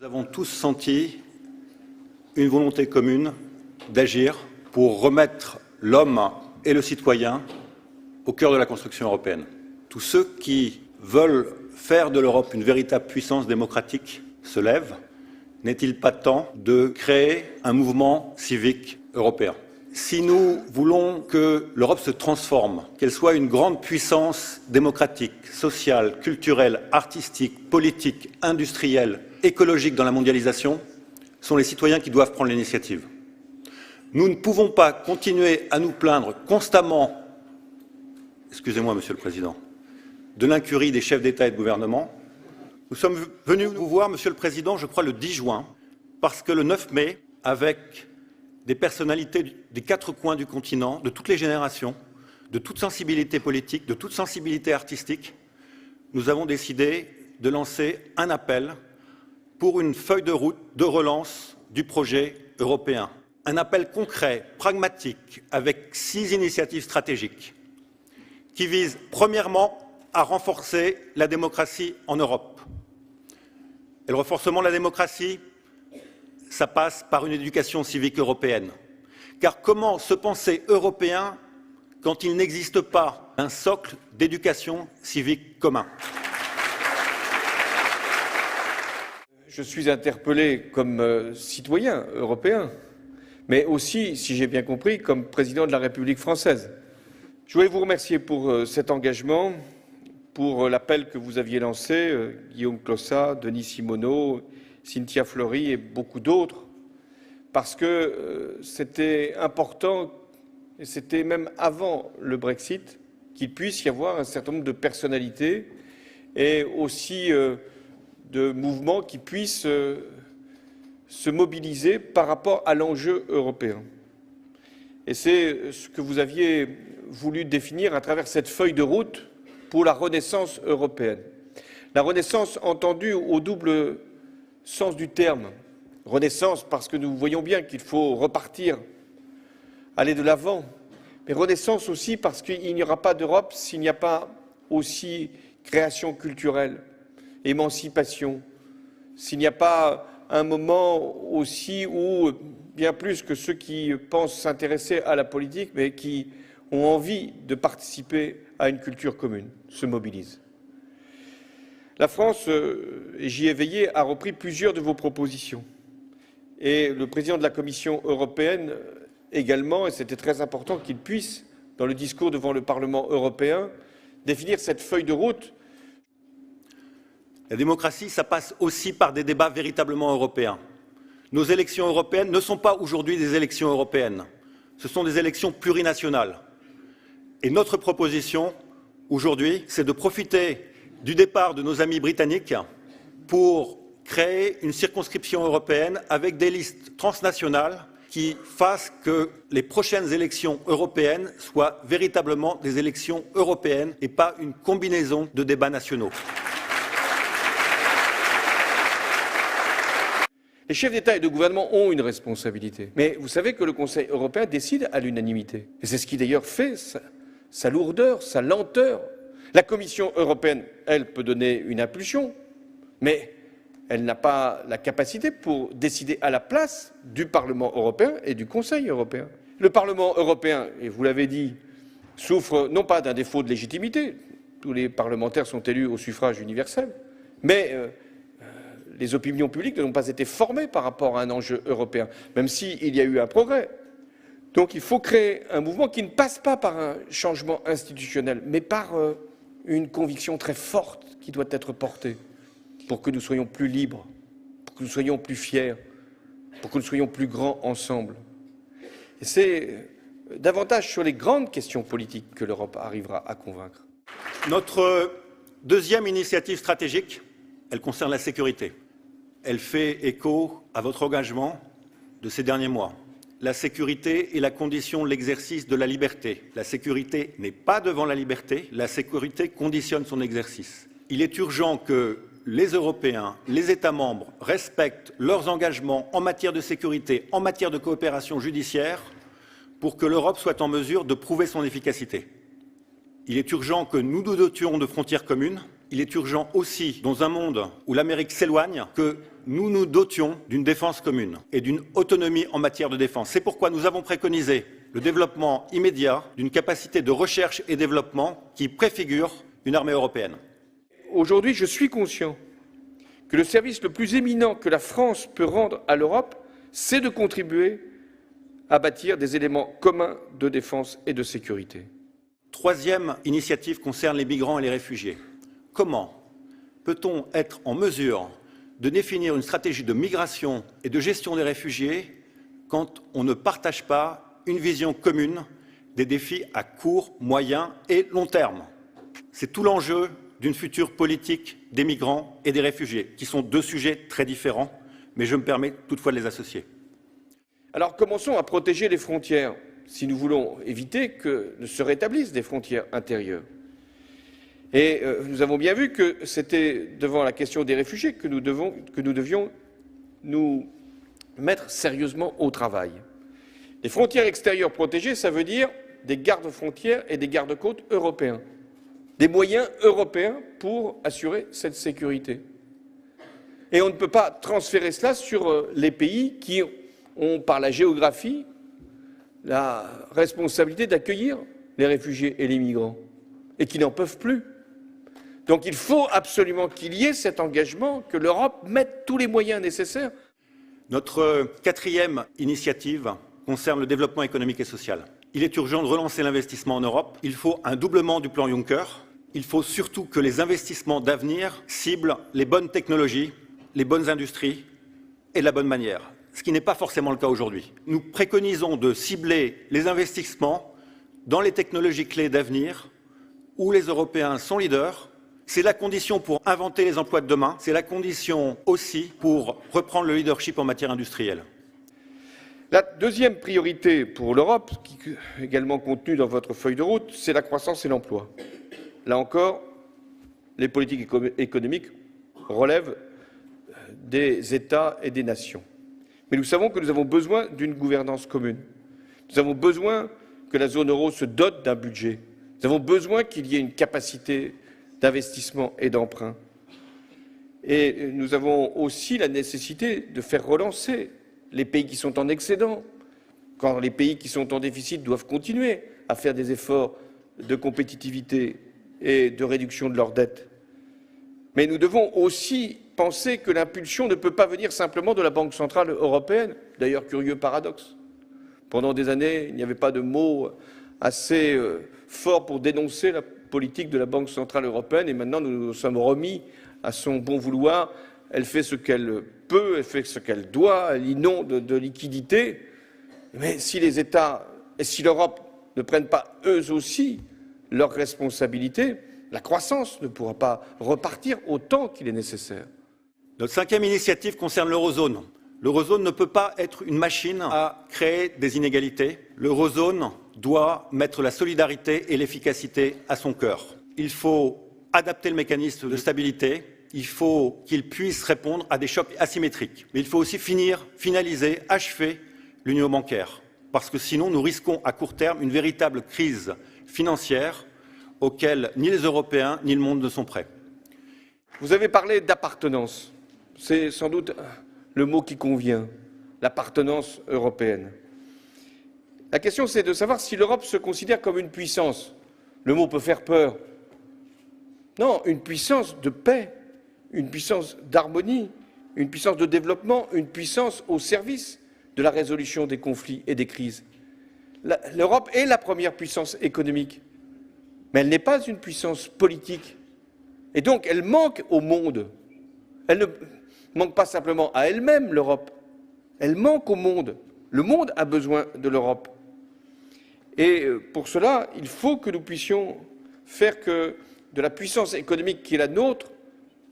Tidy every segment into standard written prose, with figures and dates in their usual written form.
Nous avons tous senti une volonté commune d'agir pour remettre l'homme et le citoyen au cœur de la construction européenne. Tous ceux qui veulent faire de l'Europe une véritable puissance démocratique se lèvent. N'est-il pas temps de créer un mouvement civique européen ? Si nous voulons que l'Europe se transforme, qu'elle soit une grande puissance démocratique, sociale, culturelle, artistique, politique, industrielle, écologique dans la mondialisation, ce sont les citoyens qui doivent prendre l'initiative. Nous ne pouvons pas continuer à nous plaindre constamment, excusez-moi Monsieur le Président, de l'incurie des chefs d'État et de gouvernement. Nous sommes venus vous voir, Monsieur le Président, je crois le 10 juin, parce que le 9 mai, avec des personnalités des quatre coins du continent, de toutes les générations, de toute sensibilité politique, de toute sensibilité artistique, nous avons décidé de lancer un appel pour une feuille de route de relance du projet européen. Un appel concret, pragmatique, avec 6 initiatives stratégiques qui visent, premièrement, à renforcer la démocratie en Europe. Et le renforcement de la démocratie, ça passe par une éducation civique européenne. Car comment se penser européen quand il n'existe pas un socle d'éducation civique commun ? Je suis interpellé comme citoyen européen, mais aussi, si j'ai bien compris, comme président de la République française. Je voulais vous remercier pour cet engagement, pour l'appel que vous aviez lancé, Guillaume Clossat, Denis Simoneau, Cynthia Fleury et beaucoup d'autres, parce que c'était important, et c'était même avant le Brexit, qu'il puisse y avoir un certain nombre de personnalités et aussi de mouvements qui puissent se mobiliser par rapport à l'enjeu européen. Et c'est ce que vous aviez voulu définir à travers cette feuille de route pour la renaissance européenne. La renaissance entendue au double sens du terme. Renaissance parce que nous voyons bien qu'il faut repartir, aller de l'avant, mais renaissance aussi parce qu'il n'y aura pas d'Europe s'il n'y a pas aussi création culturelle, émancipation, s'il n'y a pas un moment aussi où, bien plus que ceux qui pensent s'intéresser à la politique, mais qui ont envie de participer à une culture commune, se mobilisent. La France, et j'y ai veillé, a repris plusieurs de vos propositions. Et le président de la Commission européenne également, et c'était très important qu'il puisse, dans le discours devant le Parlement européen, définir cette feuille de route. La démocratie, ça passe aussi par des débats véritablement européens. Nos élections européennes ne sont pas aujourd'hui des élections européennes, ce sont des élections plurinationales. Et notre proposition, aujourd'hui, c'est de profiter du départ de nos amis britanniques pour créer une circonscription européenne avec des listes transnationales qui fassent que les prochaines élections européennes soient véritablement des élections européennes et pas une combinaison de débats nationaux. Les chefs d'État et de gouvernement ont une responsabilité. Mais vous savez que le Conseil européen décide à l'unanimité. Et c'est ce qui d'ailleurs fait sa lourdeur, sa lenteur. La Commission européenne, elle, peut donner une impulsion, mais elle n'a pas la capacité pour décider à la place du Parlement européen et du Conseil européen. Le Parlement européen, et vous l'avez dit, souffre non pas d'un défaut de légitimité, tous les parlementaires sont élus au suffrage universel, mais les opinions publiques n'ont pas été formées par rapport à un enjeu européen, même s'il y a eu un progrès. Donc il faut créer un mouvement qui ne passe pas par un changement institutionnel, mais par une conviction très forte qui doit être portée pour que nous soyons plus libres, pour que nous soyons plus fiers, pour que nous soyons plus grands ensemble. Et c'est davantage sur les grandes questions politiques que l'Europe arrivera à convaincre. Notre deuxième initiative stratégique, elle concerne la sécurité. Elle fait écho à votre engagement de ces derniers mois. La sécurité est la condition de l'exercice de la liberté. La sécurité n'est pas devant la liberté, la sécurité conditionne son exercice. Il est urgent que les Européens, les États membres respectent leurs engagements en matière de sécurité, en matière de coopération judiciaire, pour que l'Europe soit en mesure de prouver son efficacité. Il est urgent que nous nous dotions de frontières communes. Il est urgent aussi, dans un monde où l'Amérique s'éloigne, que nous nous dotions d'une défense commune et d'une autonomie en matière de défense. C'est pourquoi nous avons préconisé le développement immédiat d'une capacité de recherche et développement qui préfigure une armée européenne. Aujourd'hui, je suis conscient que le service le plus éminent que la France peut rendre à l'Europe, c'est de contribuer à bâtir des éléments communs de défense et de sécurité. Troisième initiative concerne les migrants et les réfugiés. Comment peut-on être en mesure de définir une stratégie de migration et de gestion des réfugiés quand on ne partage pas une vision commune des défis à court, moyen et long terme? C'est tout l'enjeu d'une future politique des migrants et des réfugiés, qui sont deux sujets très différents, mais je me permets toutefois de les associer. Alors commençons à protéger les frontières, si nous voulons éviter que ne se rétablissent des frontières intérieures. Et nous avons bien vu que c'était devant la question des réfugiés que nous devions nous mettre sérieusement au travail. Les frontières extérieures protégées, ça veut dire des gardes-frontières et des gardes-côtes européens, des moyens européens pour assurer cette sécurité. Et on ne peut pas transférer cela sur les pays qui ont, par la géographie, la responsabilité d'accueillir les réfugiés et les migrants, et qui n'en peuvent plus. Donc il faut absolument qu'il y ait cet engagement, que l'Europe mette tous les moyens nécessaires. Notre quatrième initiative concerne le développement économique et social. Il est urgent de relancer l'investissement en Europe. Il faut un doublement du plan Juncker. Il faut surtout que les investissements d'avenir ciblent les bonnes technologies, les bonnes industries et de la bonne manière, ce qui n'est pas forcément le cas aujourd'hui. Nous préconisons de cibler les investissements dans les technologies clés d'avenir où les Européens sont leaders. C'est la condition pour inventer les emplois de demain, c'est la condition aussi pour reprendre le leadership en matière industrielle. La deuxième priorité pour l'Europe, qui est également contenue dans votre feuille de route, c'est la croissance et l'emploi. Là encore, les politiques économiques relèvent des États et des nations. Mais nous savons que nous avons besoin d'une gouvernance commune. Nous avons besoin que la zone euro se dote d'un budget. Nous avons besoin qu'il y ait une capacité d'investissement et d'emprunt. Et nous avons aussi la nécessité de faire relancer les pays qui sont en excédent, quand les pays qui sont en déficit doivent continuer à faire des efforts de compétitivité et de réduction de leur dette. Mais nous devons aussi penser que l'impulsion ne peut pas venir simplement de la Banque centrale européenne. D'ailleurs, curieux paradoxe. Pendant des années, il n'y avait pas de mots assez forts pour dénoncer la politique de la Banque centrale européenne, et maintenant nous nous sommes remis à son bon vouloir. Elle fait ce qu'elle peut, elle fait ce qu'elle doit, elle inonde de liquidités. Mais si les États et si l'Europe ne prennent pas eux aussi leurs responsabilités, la croissance ne pourra pas repartir autant qu'il est nécessaire. Notre cinquième initiative concerne l'eurozone. L'eurozone ne peut pas être une machine à créer des inégalités. L'eurozone doit mettre la solidarité et l'efficacité à son cœur. Il faut adapter le mécanisme de stabilité. Il faut qu'il puisse répondre à des chocs asymétriques. Mais il faut aussi finaliser, achever l'union bancaire. Parce que sinon, nous risquons à court terme une véritable crise financière auquel ni les Européens ni le monde ne sont prêts. Vous avez parlé d'appartenance. C'est sans doute le mot qui convient, l'appartenance européenne. La question, c'est de savoir si l'Europe se considère comme une puissance. Le mot peut faire peur. Non, une puissance de paix, une puissance d'harmonie, une puissance de développement, une puissance au service de la résolution des conflits et des crises. L'Europe est la première puissance économique, mais elle n'est pas une puissance politique. Et donc, elle manque au monde. Elle ne manque pas simplement à elle-même, l'Europe. Elle manque au monde. Le monde a besoin de l'Europe. Et pour cela, il faut que nous puissions faire que de la puissance économique qui est la nôtre,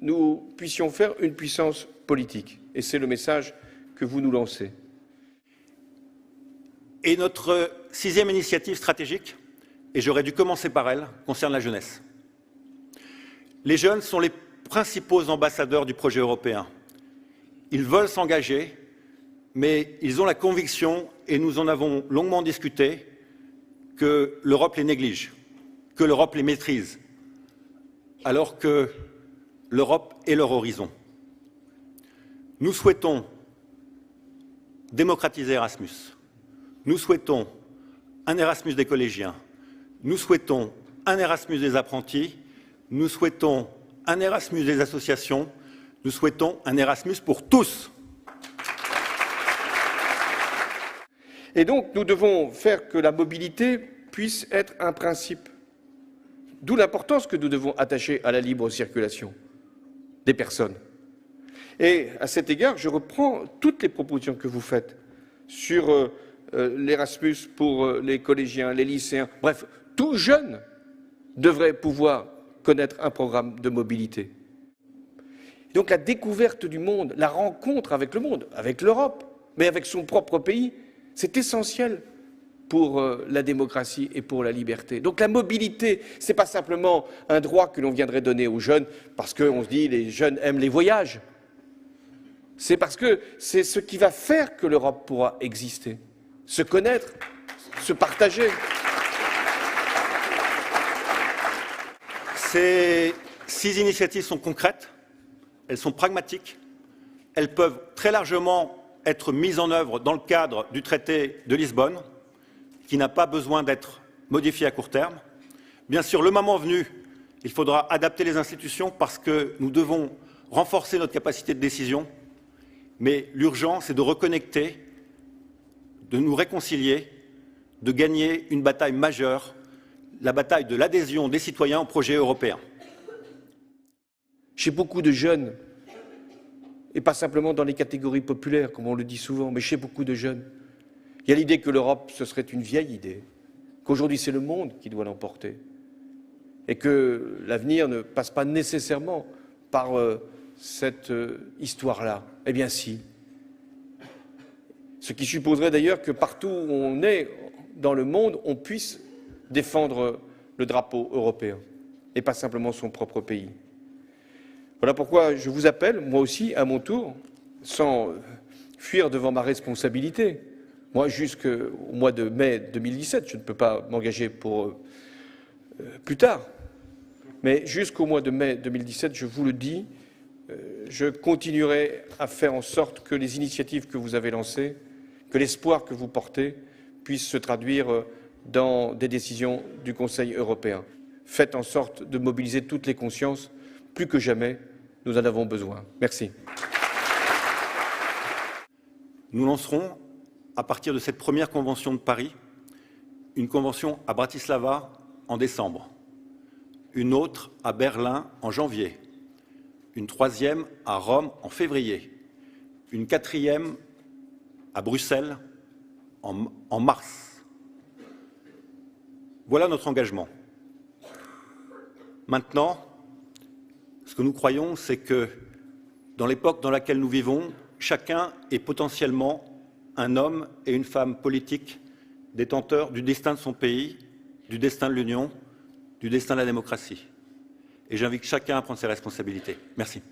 nous puissions faire une puissance politique. Et c'est le message que vous nous lancez. Et notre sixième initiative stratégique, et j'aurais dû commencer par elle, concerne la jeunesse. Les jeunes sont les principaux ambassadeurs du projet européen. Ils veulent s'engager, mais ils ont la conviction, et nous en avons longuement discuté, que l'Europe les néglige, que l'Europe les maîtrise, alors que l'Europe est leur horizon. Nous souhaitons démocratiser Erasmus. Nous souhaitons un Erasmus des collégiens. Nous souhaitons un Erasmus des apprentis. Nous souhaitons un Erasmus des associations. Nous souhaitons un Erasmus pour tous. Et donc, nous devons faire que la mobilité puisse être un principe. D'où l'importance que nous devons attacher à la libre circulation des personnes. Et à cet égard, je reprends toutes les propositions que vous faites sur l'Erasmus pour les collégiens, les lycéens, bref, tout jeune devrait pouvoir connaître un programme de mobilité. Donc la découverte du monde, la rencontre avec le monde, avec l'Europe, mais avec son propre pays, c'est essentiel pour la démocratie et pour la liberté. Donc la mobilité, ce n'est pas simplement un droit que l'on viendrait donner aux jeunes parce qu'on se dit les jeunes aiment les voyages. C'est parce que c'est ce qui va faire que l'Europe pourra exister, se connaître, se partager. Ces 6 initiatives sont concrètes, elles sont pragmatiques, elles peuvent très largement être mises en œuvre dans le cadre du traité de Lisbonne, qui n'a pas besoin d'être modifié à court terme. Bien sûr, le moment venu, il faudra adapter les institutions parce que nous devons renforcer notre capacité de décision, mais l'urgent, c'est de reconnecter, de nous réconcilier, de gagner une bataille majeure, la bataille de l'adhésion des citoyens au projet européen. Chez beaucoup de jeunes, et pas simplement dans les catégories populaires, comme on le dit souvent, mais chez beaucoup de jeunes, il y a l'idée que l'Europe, ce serait une vieille idée, qu'aujourd'hui c'est le monde qui doit l'emporter, et que l'avenir ne passe pas nécessairement par cette histoire-là. Eh bien si. Ce qui supposerait d'ailleurs que partout où on est dans le monde, on puisse défendre le drapeau européen, et pas simplement son propre pays. Voilà pourquoi je vous appelle, moi aussi, à mon tour, sans fuir devant ma responsabilité. Moi, jusqu'au mois de mai 2017, je ne peux pas m'engager pour plus tard, mais jusqu'au mois de mai 2017, je vous le dis, je continuerai à faire en sorte que les initiatives que vous avez lancées, que l'espoir que vous portez, puissent se traduire dans des décisions du Conseil européen. Faites en sorte de mobiliser toutes les consciences. Plus que jamais, nous en avons besoin. Merci. Nous lancerons, à partir de cette première convention de Paris, une convention à Bratislava en décembre, une autre à Berlin en janvier, une troisième à Rome en février, une quatrième à Bruxelles en mars. Voilà notre engagement. Maintenant, ce que nous croyons, c'est que dans l'époque dans laquelle nous vivons, chacun est potentiellement un homme et une femme politiques détenteurs du destin de son pays, du destin de l'Union, du destin de la démocratie. Et j'invite chacun à prendre ses responsabilités. Merci.